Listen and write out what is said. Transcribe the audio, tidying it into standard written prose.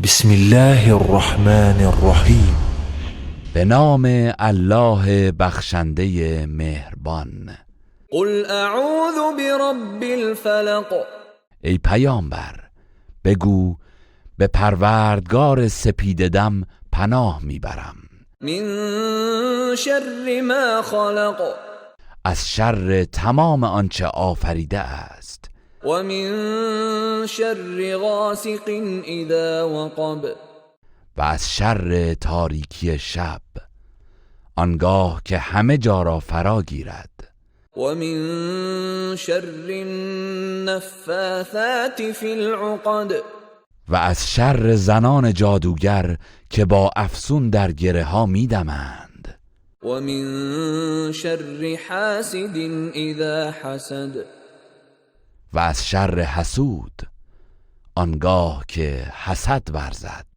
بسم الله الرحمن الرحیم. به نام الله بخشنده مهربان. قل اعوذ برب الفلق. ای پیامبر بگو به پروردگار سپیددم پناه میبرم. من شر ما خلق. از شر تمام آنچه آفریده است. و من شر غاسق اذا وقب. و از شر تاریکی شب آنگاه که همه جا را فرا گیرد. و من شر النفاثات فی العقد. و از شر زنان جادوگر که با افسون در گره ها میدمند. و من شر حاسد اذا حسد. و از شر حسود آنگاه که حسد ورزد.